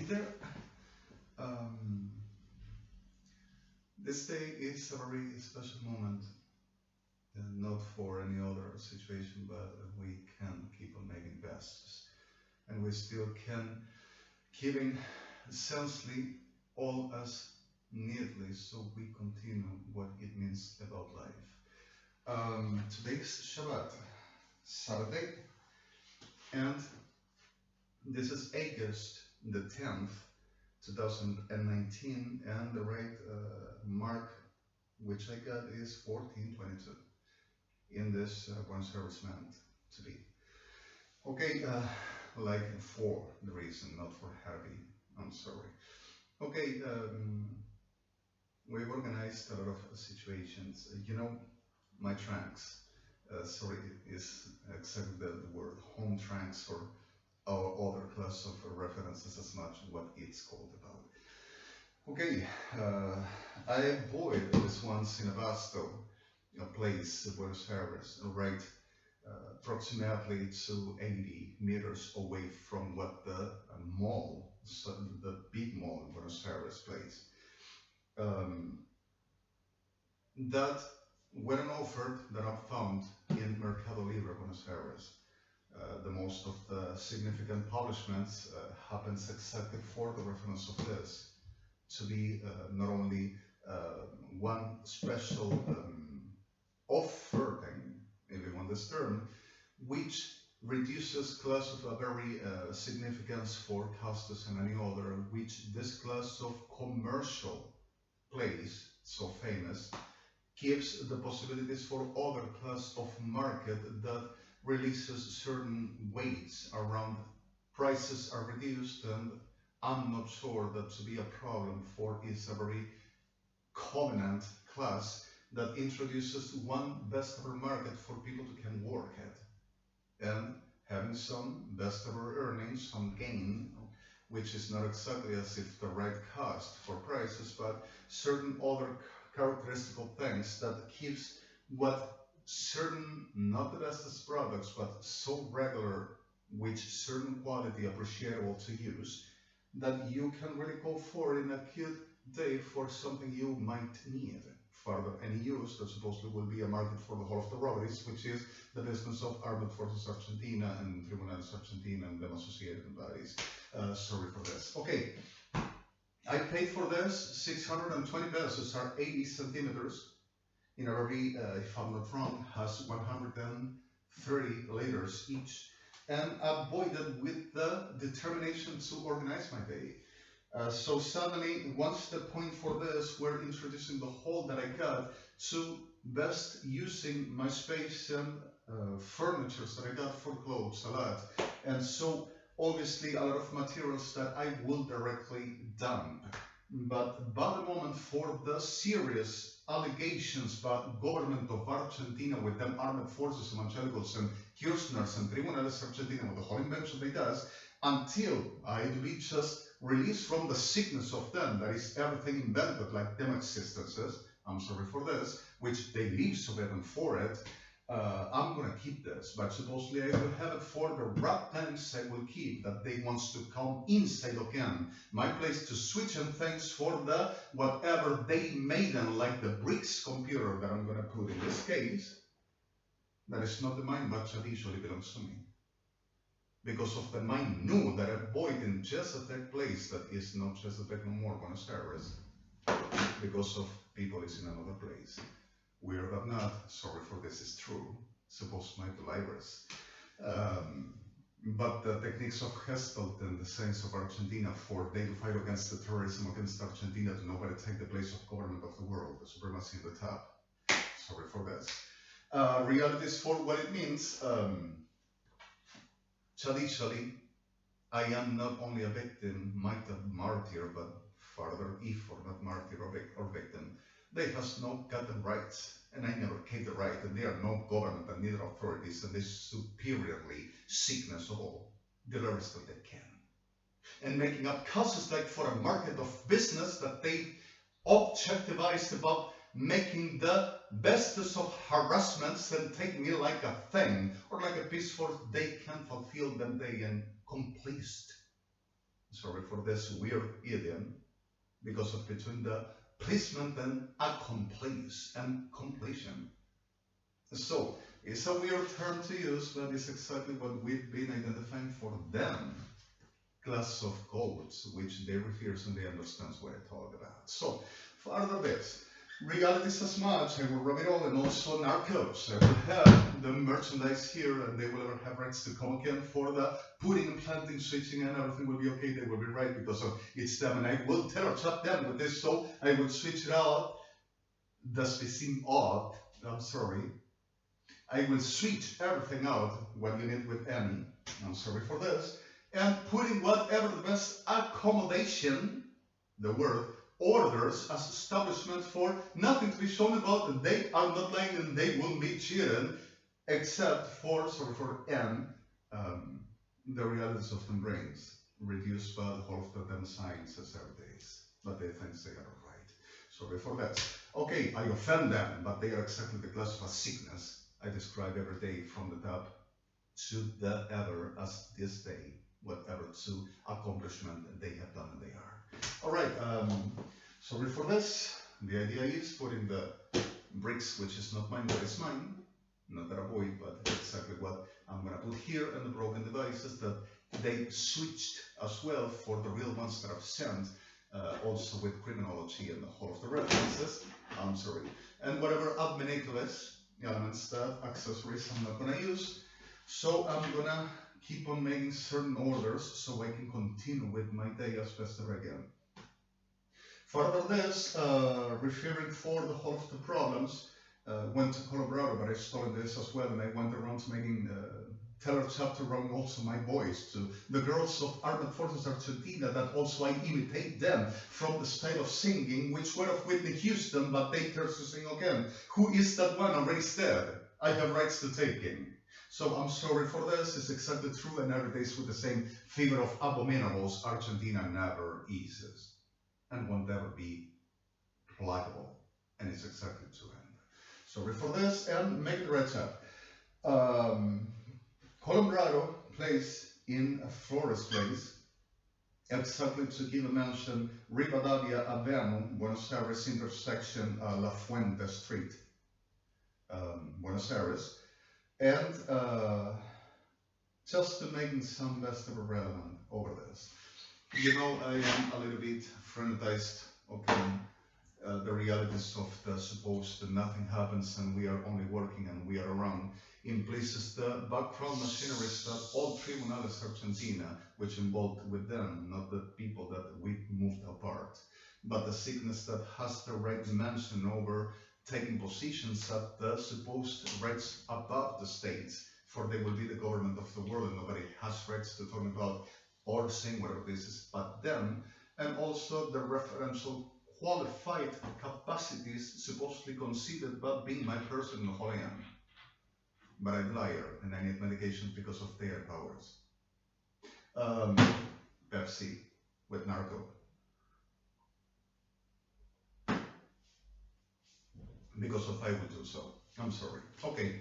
Peter. This day is a very special moment, not for any other situation, but we can keep on making best, and we still can keeping sensely all as neatly, so we continue what it means about life. Today's Shabbat, Saturday, and this is August the 10th, 2019, and the right mark which I got is 1422 in this one service meant to be. Okay, like for the reason, not for Harvey, I'm sorry. Okay, we've organized a lot of situations. You know, my trunks, sorry, is exactly the word, home trunks or other class of references as much what it's called about. Okay, I avoid this once in Abasto, a place, Buenos Aires, right approximately to 80 meters away from what the mall, so the big mall in Buenos Aires place. That when an offer that I found in Mercado Libre, Buenos Aires, the most of the significant publishments happens exactly for the reference of this, to be not only one special offering, if you want this term, which reduces class of a very significance for Costas and any other, which this class of commercial place, so famous, gives the possibilities for other class of market that releases certain weights around prices are reduced, and I'm not sure that to be a problem for is a very covenant class that introduces one best ever market for people to can work at and having some best ever earnings, some gain, which is not exactly as if the right cost for prices, but certain other characteristical things that keeps what certain, not the bestest products, but so regular, which certain quality appreciable to use, that you can really go for in a cute day for something you might need further any use. That supposedly will be a market for the whole of the robberies, which is the business of Armed Forces Argentina and Tribunales Argentina and them associated bodies. Sorry for this. Okay, I paid for this 620 pesos, are 80 centimeters. In a very, if I'm not wrong, has 130 liters each, and avoided with the determination to organize my day. So suddenly, once the point for this, we're introducing the whole that I got to best using my space and furniture that I got for clothes a lot. And so obviously a lot of materials that I will directly dump. But by the moment for the serious allegations by government of Argentina with them armed forces, evangelicals and KIRSCHNERS and Tribunales Argentina with the whole invention they does, until I to be just released from the sickness of them, that is everything invented like them existences, I'm sorry for this, which they leave so bad for it, I'm gonna keep this, but supposedly I will have it for the right times I will keep, that they wants to come inside again, my place to switch and things for the whatever they made them, like the bricks computer that I'm gonna put in this case, that is not the mine, but traditionally belongs to me. Because of the mine knew that a void in Chesapeake place that is not Chesapeake no more, Buenos Aires, because of people is in another place. Weird or not, sorry for this is true, supposed to be libraries. But the techniques of Gestalt and the science of Argentina for they to fight against the terrorism against Argentina to nobody take the place of government of the world, the supremacy in the top. Sorry for this. Realities for what it means. Traditionally, I am not only a victim, might a martyr, but further, if or not martyr or victim, they has no got the rights, and I never gave the right, and there are no government and neither authorities, and they superiorly sickness of all, the rest of they can. And making up causes like for a market of business that they objectivized about making the bestest of harassments and take me like a thing, or like a piece for they can fulfill them they and complete. sorry for this weird idiom, because of between the placement and accomplice and completion. So it's a weird term to use, but it's exactly what we've been identifying for them. Class of codes, which they refer and they understand what I talk about. So further this, realities as much, I will rub it all, and also narcos. I will have the merchandise here, and they will ever have rights to come again for the putting and planting, switching, and everything will be okay. They will be right because of it's them, and I will tell or chat them with this. So I will switch it out. The spacing odd. I'm sorry. I will switch everything out. What you need with any. I'm sorry for this. And putting whatever the best accommodation, the word, orders as establishment for nothing to be shown about, and they are not lying and they will be cheated, except for, sorry for N, the realities of the brains, reduced by the whole of the damn sciences nowadays, but they think they are right. Sorry for that. Okay, I offend them, but they are exactly the class of a sickness I describe every day from the top to the ever as this day. Whatever to accomplishment they have done and they are. All right, sorry for this. The idea is putting the bricks, which is not mine, but it's mine. Not that I avoid, but exactly what I'm going to put here, and the broken devices that they switched as well for the real ones that I've sent, also with criminology and the whole of the references. I'm sorry. And whatever adminateless elements, that accessories I'm not going to use. So I'm going to keep on making certain orders so I can continue with my day as best as I can. Further this, referring for the whole of the problems, went to Colorado, but I studied this as well, and I went around making teller chapter around also my boys to the girls of Armed Forces Argentina, that also I imitate them from the style of singing, which were of Whitney Houston, but they turn to sing again. Who is that one already dead? I have rights to take him. So I'm sorry for this, it's exactly true, and every day is with the same figure of abominables. Argentina never eases and won't ever be pliable, and it's exactly to end. Sorry for this, and make the red chat. Colorado place in a Flores place, exactly to give a mention, Rivadavia Avenue, Buenos Aires intersection, La Fuente Street, Buenos Aires. And just to make some best ever relevant over this. You know, I am a little bit friendized, okay, the realities of the supposed nothing happens and we are only working and we are around in places the background machineries that all Tribunales Argentina, which involved with them, not the people that we moved apart, but the sickness that has the right dimension over taking positions at the supposed rights above the states, for they will be the government of the world and nobody has rights to talk about or saying whatever this is but them, and also the referential qualified capacities supposedly conceded but being my person in the whole am. But I'm a liar and I need medications because of their powers. Pepsi with narco. Because of I would do so. I'm sorry. Okay.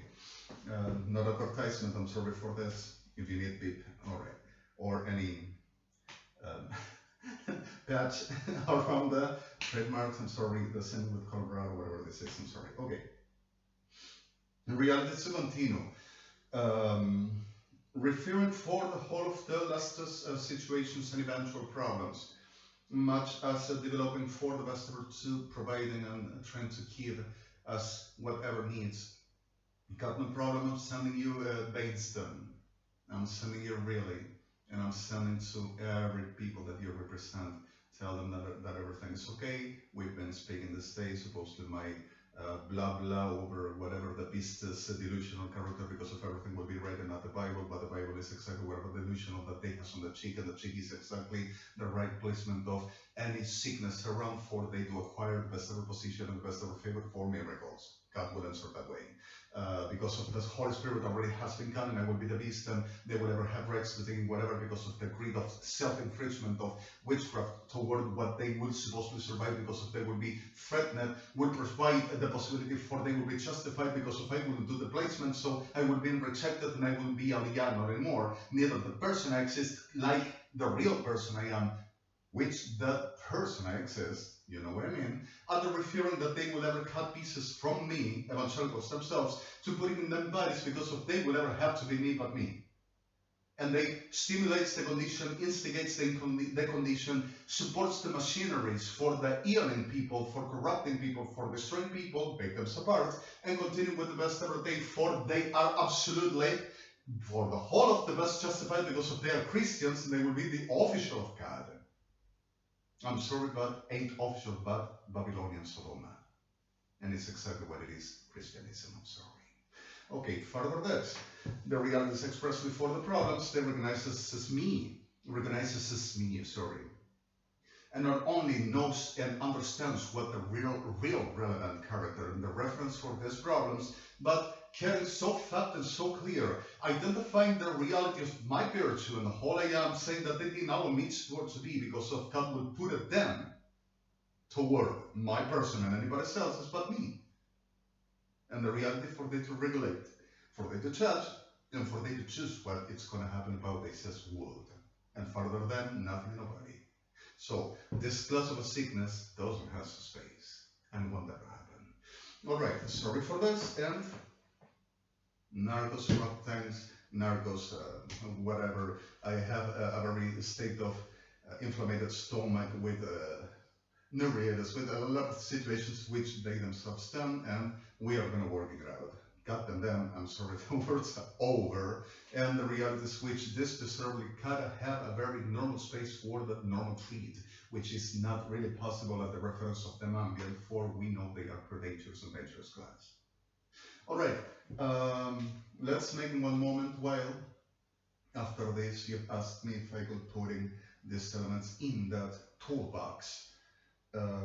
Not advertisement. I'm sorry for this. If you need beep, all right. Or any patch around the trademarks. I'm sorry. The same with Colorado, whatever this is. I'm sorry. Okay. In reality, to continue. Referring for the whole of the latest situations and eventual problems, much as developing for the best ever to providing and trying to keep us whatever needs. Got no problem of sending you Bateston. I'm sending you really, and I'm sending to every people that you represent. Tell them that everything is okay. We've been speaking this day, supposedly my blah blah over whatever the business delusional character, because of everything will be right and not the Bible, but the Bible is exactly whatever delusional that they has on the cheek, and the cheek is exactly the right placement of any sickness around for they do acquire the best ever position and the best ever favor for miracles. God will answer that way. because of the Holy Spirit already has been come, and I will be the beast, and they will ever have rights to think whatever because of the greed of self-infringement of witchcraft toward what they will supposedly survive because of they will be threatened, will provide the possibility for they will be justified because of I will do the placement, so I will be rejected and I will be a liar anymore. Neither the person I exist like the real person I am, which the person I exist, you know what I mean, other referring that they will ever cut pieces from me, evangelicals themselves, to put it in their bodies because of they will ever have to be me but me. And they stimulates the condition, instigates the condition, supports the machineries for the eoning people, for corrupting people, for destroying people, break them apart, and continue with the best ever day, for they are absolutely, for the whole of the best justified because of they are Christians, and they will be the official of God. I'm sorry, but ain't official but Babylonian Sodom. And it's exactly what it is, Christianism, I'm sorry. Okay, further that, the reality is expressed before the problems, they recognizes as me, and not only knows and understands what the real relevant character and the reference for these problems, but carrying so fat and so clear, identifying the reality of my virtue and the whole I am, saying that they didn't allow me to be because of God will put it them toward my person and anybody else's but me. And the reality for they to regulate, for they to judge, and for they to choose what it's going to happen about they says would. And further than nothing, nobody. So this class of a sickness doesn't have space and won't ever happen. All right, sorry for this, and Narcos rock tanks, Narcos whatever. I have a very state of inflamed stomach with neuritis, with a lot of situations which they themselves done, and we are going to work it out. Got them, I'm sorry, the words are over, and the reality is which this deservedly gotta have a very normal space for the normal treat, which is not really possible at the reference of them ambient, for we know they are predators and dangerous class. All right, let's make one moment while after this you've asked me if I could put in these elements in that toolbox.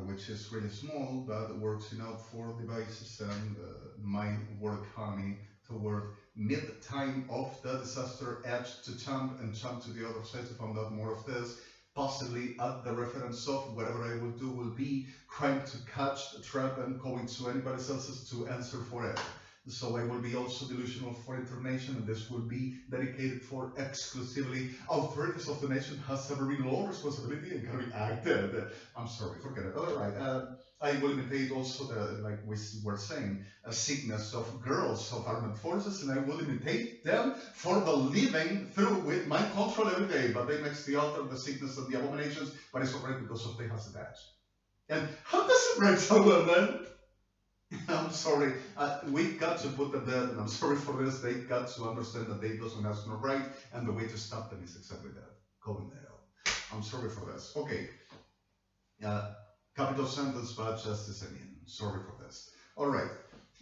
Which is really small, but works out for devices and my work economy toward mid-time of the disaster edge to jump to the other side to find out more of this. Possibly at the reference of whatever I will do will be trying to catch, trap, and going to anybody else's to answer for it. So I will be also delusional for information, and this will be dedicated for exclusively authorities of the nation has a very low responsibility and can be acted. I'm sorry, forget it. All right, I will imitate also the, like we were saying, a sickness of girls of armed forces, and I will imitate them for the living through with my control every day. But they makes the altar, the sickness, and the abominations, but it's already because of they has a badge. And how does it break so well then? I'm sorry, we got to put them there, and I'm sorry for this. They got to understand that they doesn't have no right, and the way to stop them is exactly that, calling that out. I'm sorry for this. Okay, capital sentence, but justice again. Sorry for this. All right,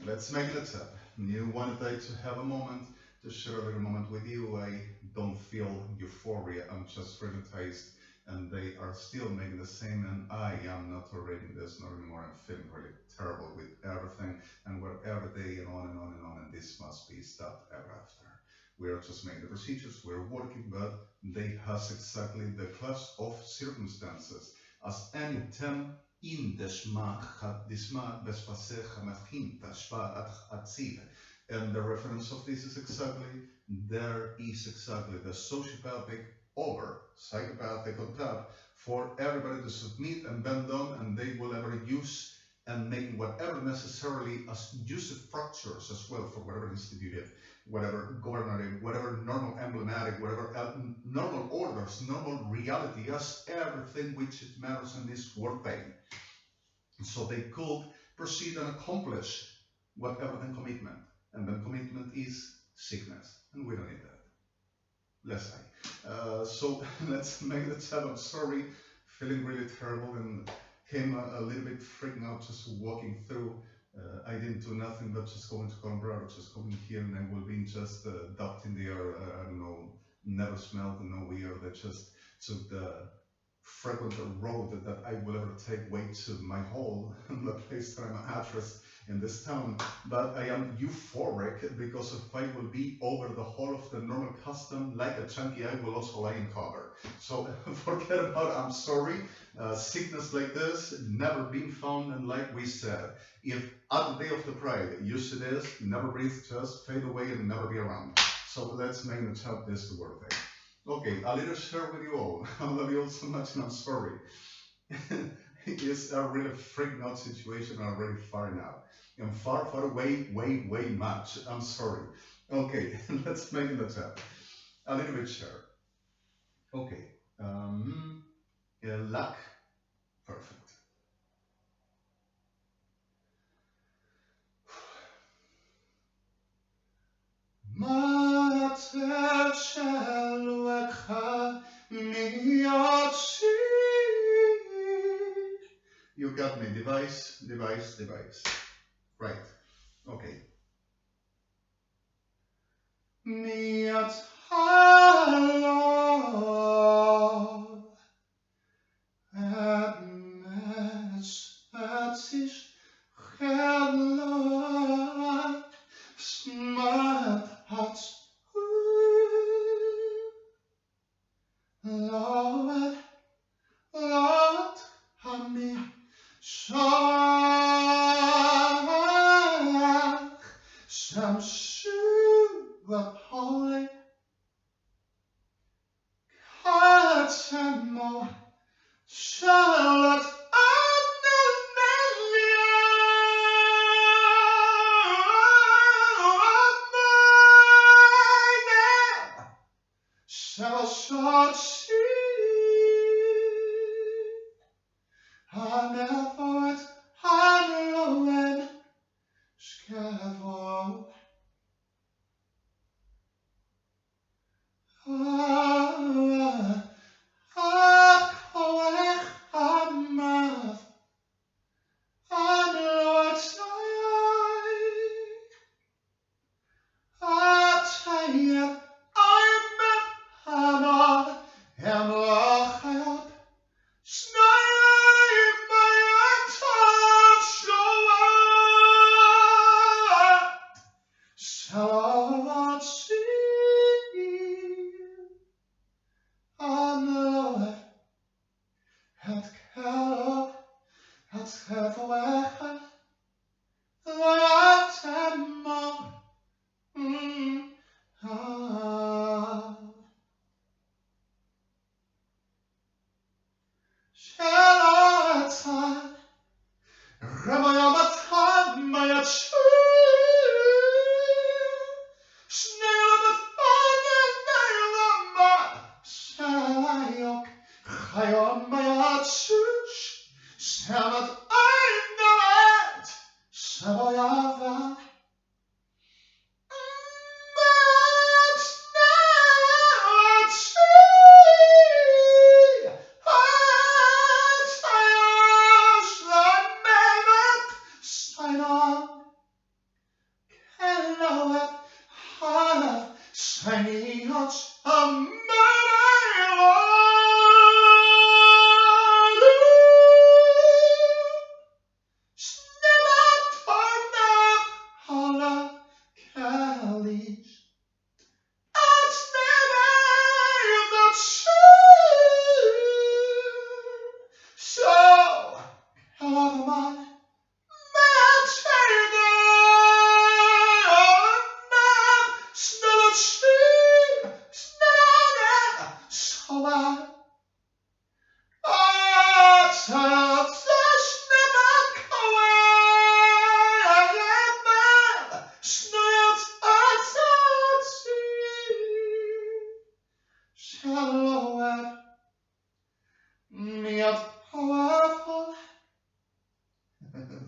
let's make it up. You wanted to have a moment to share a little moment with you. I don't feel euphoria. I'm just traumatized. And they are still making the same, and I am not tolerating this not anymore. I'm feeling really terrible with everything, and we're every day and on and on and on, and this must be stopped ever after. We are just making the procedures, we're working, but they has exactly the class of circumstances as any tem in the shma hat disma bespasech hamachim tashpa atziv. And the reference of this is exactly, there is exactly the sociopathic over psychopathic on top for everybody to submit and bend on, and they will ever use and make whatever necessarily as use of fractures as well for whatever institutive, whatever governative, whatever normal emblematic, whatever normal orders, normal reality, as everything which it matters in this world thing. So they could proceed and accomplish whatever then commitment, and then commitment is sickness, and we don't need that. LESE. So let's make the chat. I'm sorry, feeling really terrible and came a little bit freaking out just walking through. I didn't do nothing but just going to Colorado, just coming here, and I will be just ducked in the air. I don't know, never smelled, no weird. I just took the frequent road that I will ever take way to my hole, the place that I'm an actress. in this town, but I am euphoric because the fight will be over the whole of the normal custom, like a chunky eye will also lie in cover. So forget about I'm sorry. Sickness like this never been found, and like we said, if at the day of the pride you see this, never breathe, just fade away and never be around. So let's make the chat this the worth it. Okay, a little share with you all. I love you all so much and I'm sorry. It's a really freaking out situation and already far enough. I'm far, far away, way much. I'm sorry. Okay, let's make the chat. A little bit share. Okay. Luck. Perfect. You got me. Device. Right. Okay.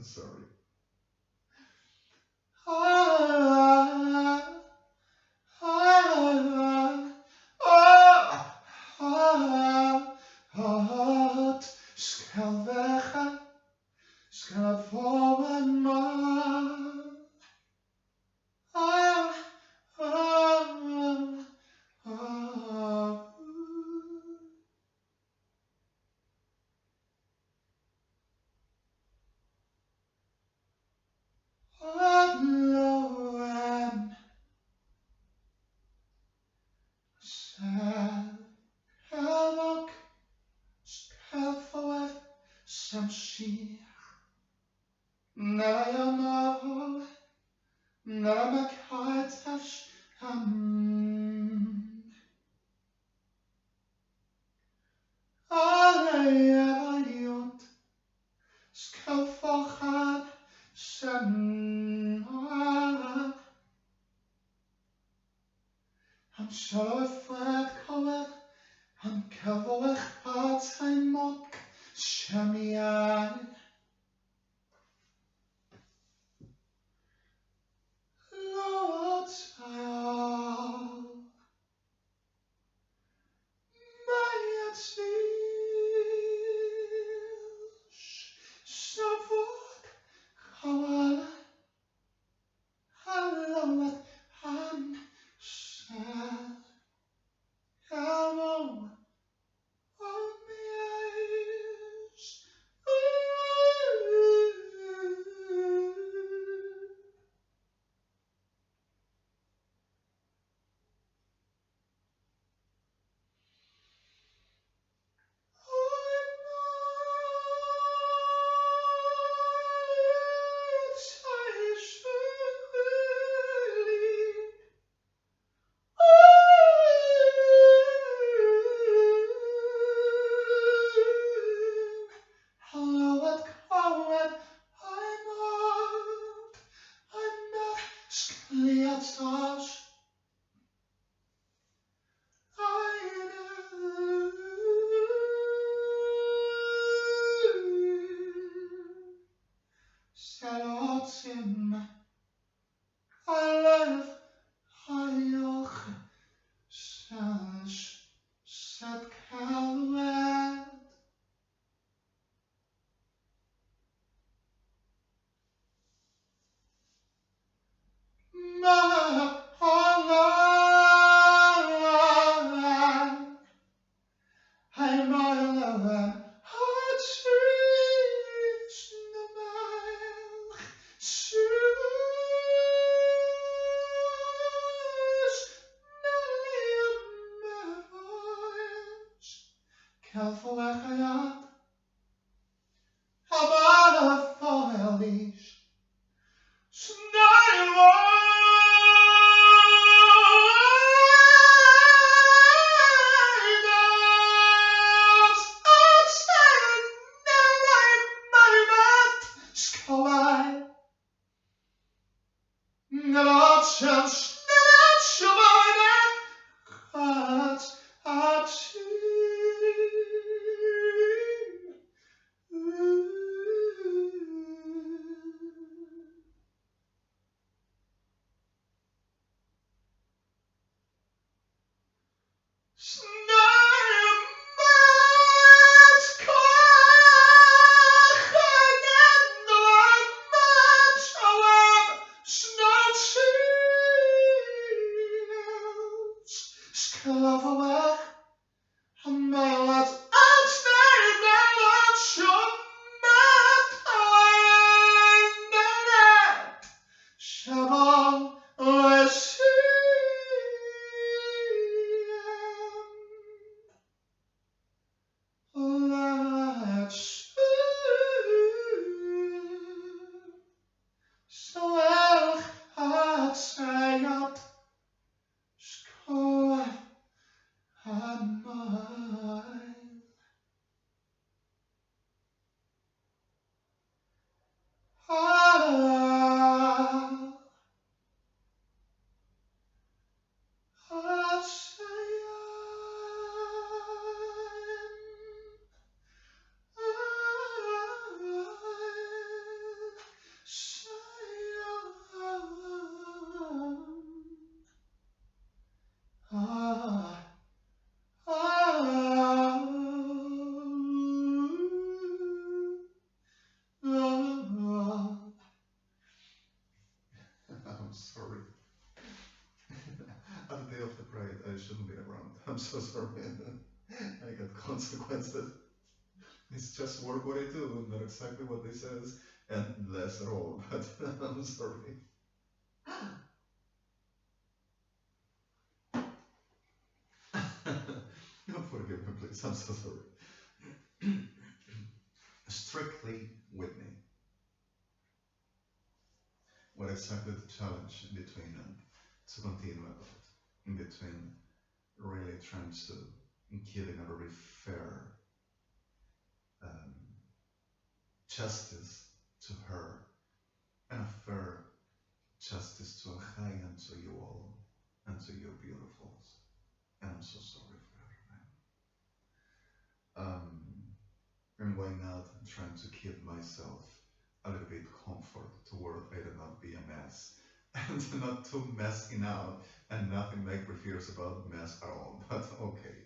Sorry. Samshir Narayanal Naramakatash Aleyayot Skafachan Sam Am Shalafat Kolet Am Kavolech Patzaimok Shamiai Lord Sayal Mayatsish Savok Kawala Halalat Han Sad Hello Omias Salotim, Aleph, Hayoch, Sash, Sat Kalwet, Ma, Allah, I'm Ireland, Hatsis, Namal, Sus, Naliam, Mavois, Kalfalachayat, Habara, Foelish, I'm sorry. At the day of the parade, I shouldn't be around. I'm so sorry. I got consequences. It's just work what I do, not exactly what they says, and less at all. But I'm sorry. Forgive me, please. I'm so sorry. strictly with me. What exactly the challenge in between to continue in between really trying to giving a very fair justice to her and a fair justice to Achai and to you all and to your beautifuls. And I'm so sorry for everything. And why not trying to keep myself a little bit comfort toward I do not be a mess and not too messing out and nothing make me fears about mess at all. But okay,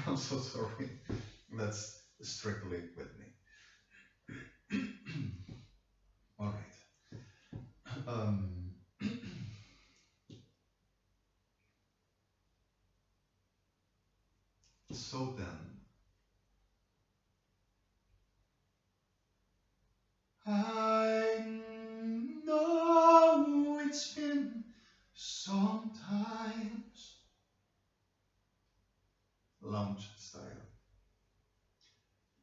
I'm so sorry. That's strictly with me. All right. So then, I know it's been some times. Lounge style.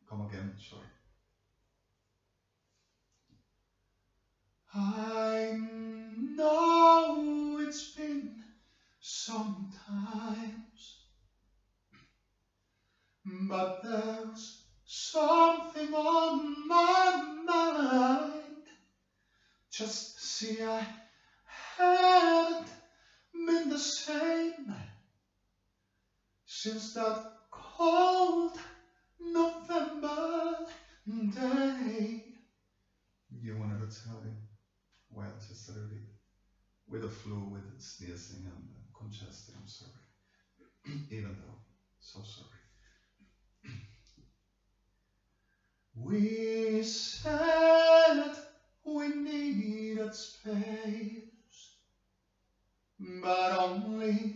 Come again, sorry. I know it's been some times, but there's something on my mind. Just see, I haven't been the same since that cold November day. You wanted to tell me? Well, just a little bit. With the flu, with sneezing and congested, I'm sorry. Even though, so sorry. We said we needed space, but only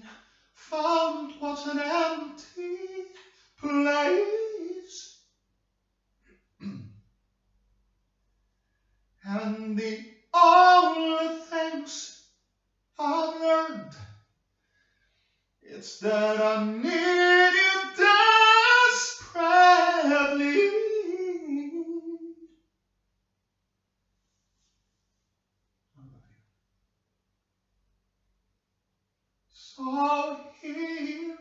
found was an empty place. And the only things I've learned is that I need you desperately. So here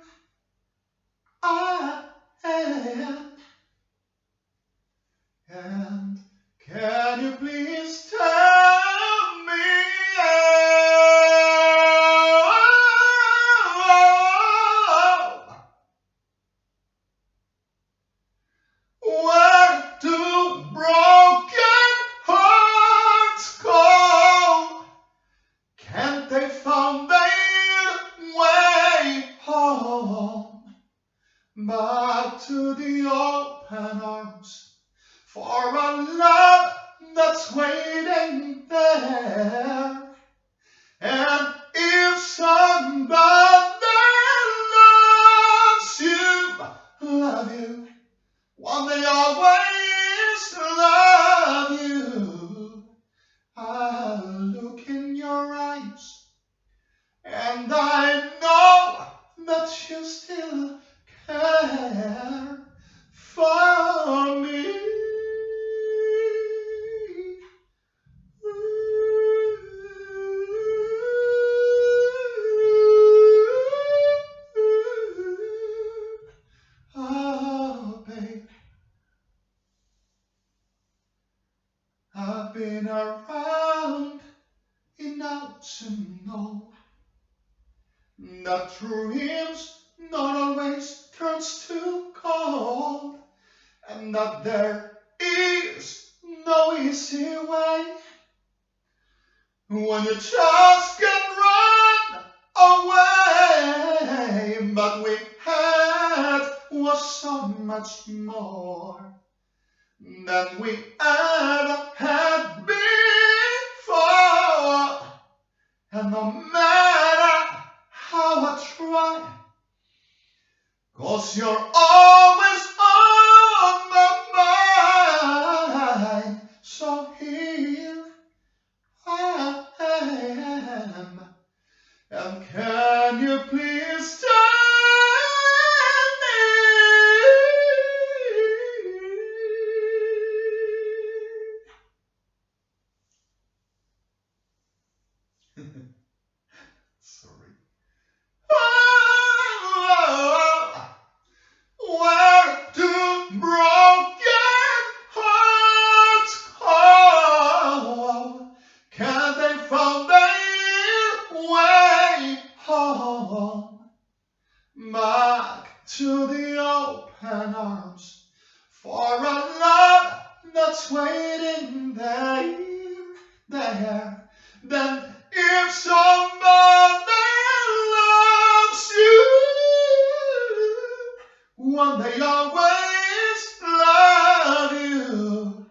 I am, and can you please tell me where do broken hearts go? Can't they find their way home back to the open arms for a love that's waiting there? And if somebody loves you, love you, one day always love you, I'll look in your eyes and I know that you still care for me. Oh, babe, I've been around enough to know that dreams not always turns to gold, and that there is no easy way when you just can run away. But we had was so much more than we ever had before, and no matter how I try, 'cause you're always on my mind. So here I am, and can you please tell me to the open arms for a love that's waiting there. Then if somebody loves you, one day always love you.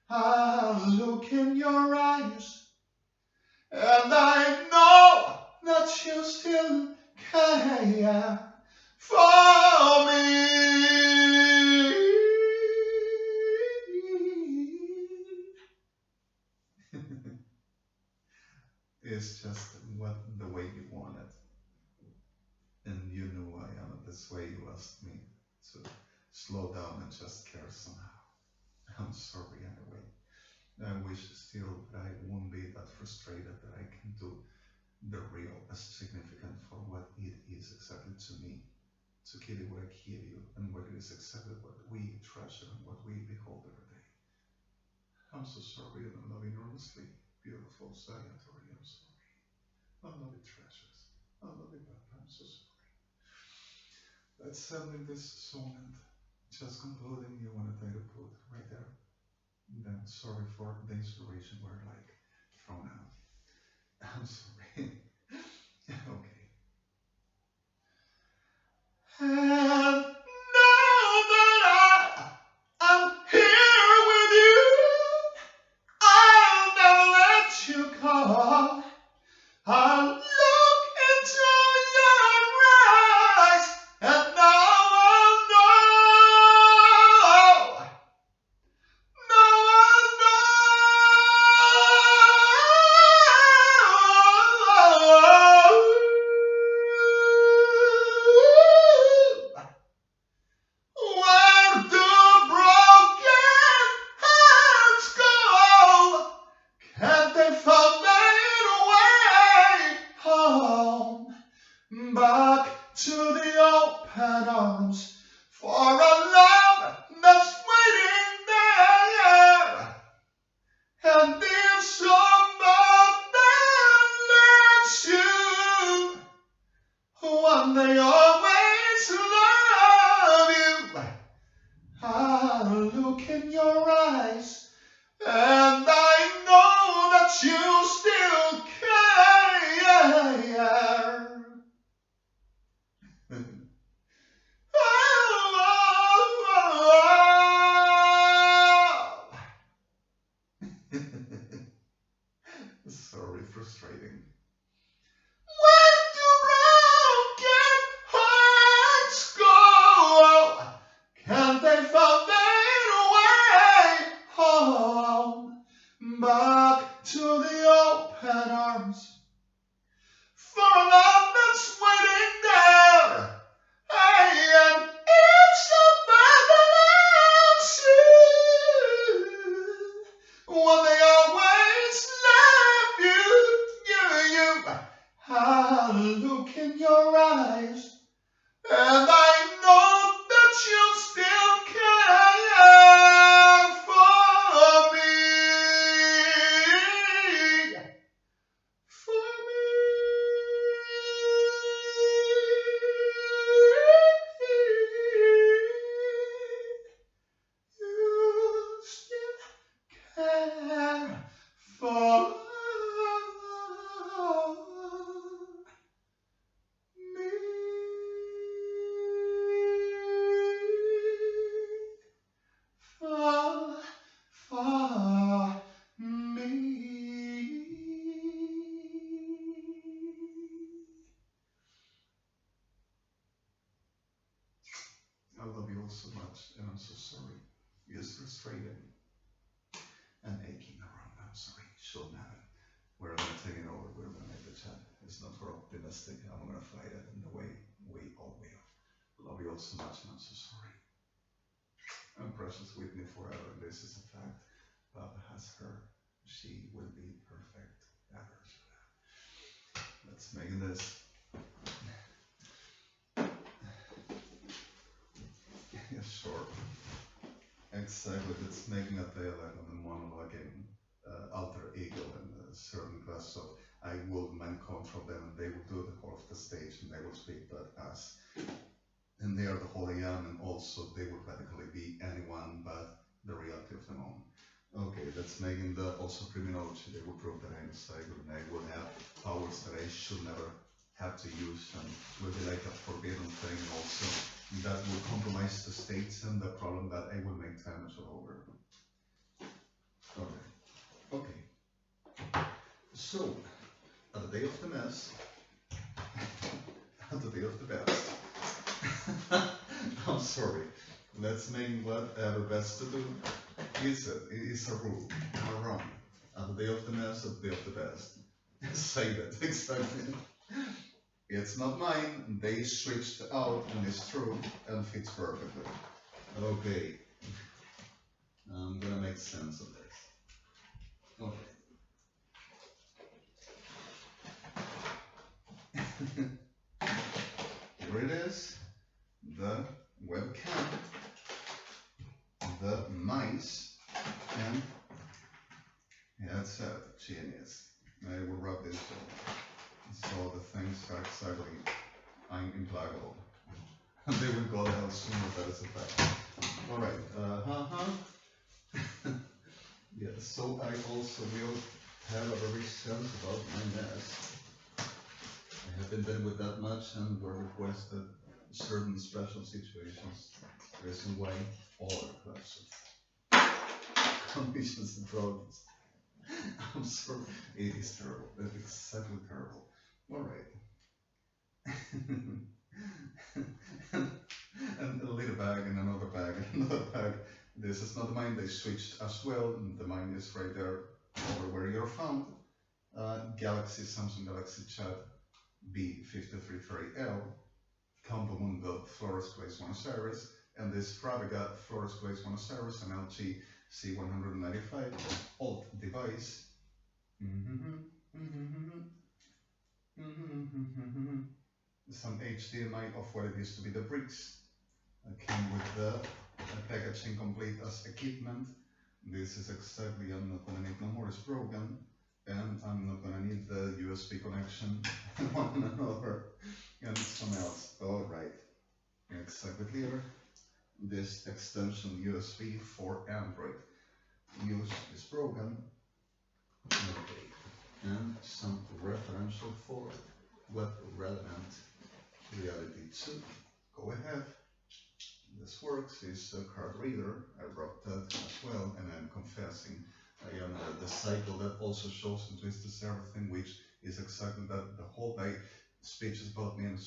I'll look in your eyes, and I know that you still care for me. It's just what the way you want it, and you knew I am this way. You asked me to slow down and just care somehow. I'm sorry anyway. I wish still that I won't be that frustrated that I can do the real as significant for what it is exactly to me, to give you what I give you, and what it is exactly what we treasure and what we behold every day. I'm so sorry, and I love you enormously. Beautiful Sayatory, I'm sorry. I love you, treasures. I love you, but I'm so sorry. Let's end in this sonnet. Just concluding, you want to put right there. Then sorry for the inspiration were like thrown out. I'm sorry. Okay. And now that I'm here with you, I'll never let you go. I'll look into your eyes, and now I'll know. Now I'll know. Where do broken hearts go? Can't they find their way home? Back to the open arms for a love that's waiting there. And if somebody lets you, one day always love you. I'll look in your eyes, and I know that you still care. Sorry, frustrating. Where do broken hearts go? Can't they find their way home? Back to the open arms for a love that's waiting there. Hey, and if somebody loves you, one day always love you. I'll look in your eyes, and I know that you still care for me. For me. You still care for me. For me. I love you all so much, and I'm so sorry. It's frustrating and aching around. I'm sorry. Shouldn't happen. We're gonna take it over. We're gonna make the chat. It's not for optimistic. I'm gonna fight it in the way we all will. Love you all so much, and I'm so sorry. I'm precious with me forever. This is a fact. Papa has her. She will be perfect ever. Let's make this. Yeah, sure. Exactly. It's making a dialogue on the monologue in alter ego and a certain class. So I will mind control them, and they will do the whole of the stage, and they will speak that as and they are the whole I am, and also they would practically be anyone but the reality of the moment. Okay, that's making the also criminology. They would prove that I'm a psycho and I would have powers that I should never have to use, and would be like a forbidden thing, and also that would compromise the states, and the problem that I would make damage all over. Okay. Okay. So, at the day of the mess, at the day of the best. I'm sorry. Let's make whatever best to do. It is a rule, a run. At the day of the mess, at the day of the best. Say that, exactly. It's not mine, they switched out, and it's true, and fits perfectly. Okay. I'm gonna make sense of this. Okay. Here it is, the webcam, the mice, and that's it, genius. I will rub this over. So the things are exactly implacable. They will go to hell sooner, that is a fact. Alright, yeah, so I also will have a very sense about my mess. I haven't been with that much, and were requested certain special situations. Reason why all are classes. Conditions and problems. I'm sorry, it is terrible. It's exactly terrible. Alright. And a little bag, and another bag, and another bag. This is not mine, they switched as well. The mine is right there over where you're found. Galaxy, Samsung Galaxy Chat B533L, Campomundo, Flores Place, Buenos Aires, and this Fravaga, Flores Place, Buenos Aires, an LG C195 old device. Some HDMI of what it used to be the bricks. Came with the packaging complete as equipment. This is exactly, I'm not gonna need no more, it's broken. And I'm not gonna need the USB connection one another and some else. Alright, exactly clear. This extension USB for Android use is broken. Okay, and some referential for web relevant reality 2. Go ahead. This works. It's a card reader. I wrote that as well, and I'm confessing I am the cycle that also shows and twists everything, which is exactly that. The whole day speech is about me and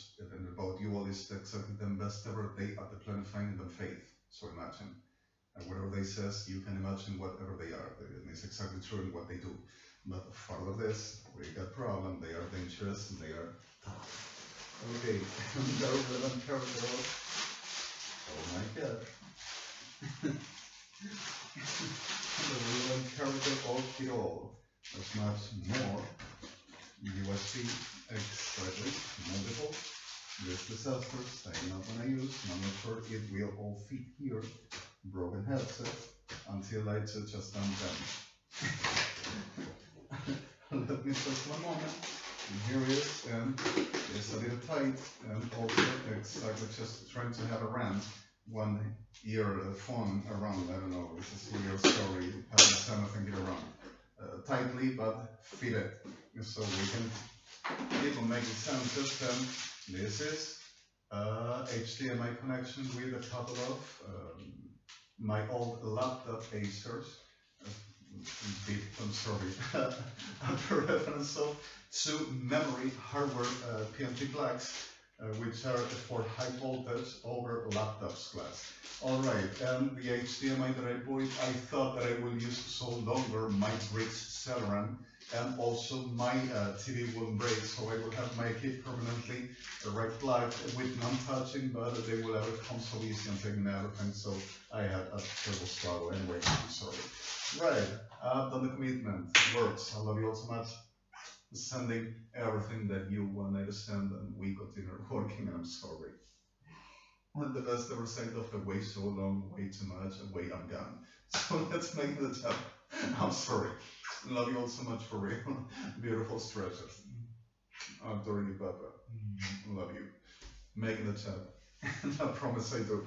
about you all is exactly the best ever day at the planet finding them faith. So imagine. Whatever they says, you can imagine whatever they are. It's exactly true in what they do. But follow this, we got problem, they are dangerous and they are tough. Okay, the relevant character. Oh my god. The relevant character of it all. There's much more. USB, exactly, multiple. This disasters, I'm not gonna use, I'm not sure it will all fit here. Broken headset, until I just undone. Let me just one moment. Here it is, and it's a little tight, and also exactly just trying to have a rant. One earphone around, I don't know, this is a weird story, having something get around. Tightly, but fit it. So we can keep on making senses, and this is HDMI connection with a couple of my old laptop Acers. I'm sorry, a reference of two memory hardware PNP plugs, which are for high voltage over laptops class. Alright, and the HDMI that I bought, I thought that I will use so longer my bricks Celeron, and also my TV won't break, so I will have my kit permanently right plugged with non-touching, but they will ever come so easy and taking everything, so I had a terrible struggle. Anyway, I'm sorry. Right, I've done the commitment. Works. I love you all so much. Sending everything that you want me to send, and we continue working, and I'm sorry. And the best ever said of the way so long, way too much, and way I'm gone. So let's make the job. I'm sorry. Love you all so much for real. Beautiful stretches. I'm Dorothy Papa. Love you. Making the job. I promise I do.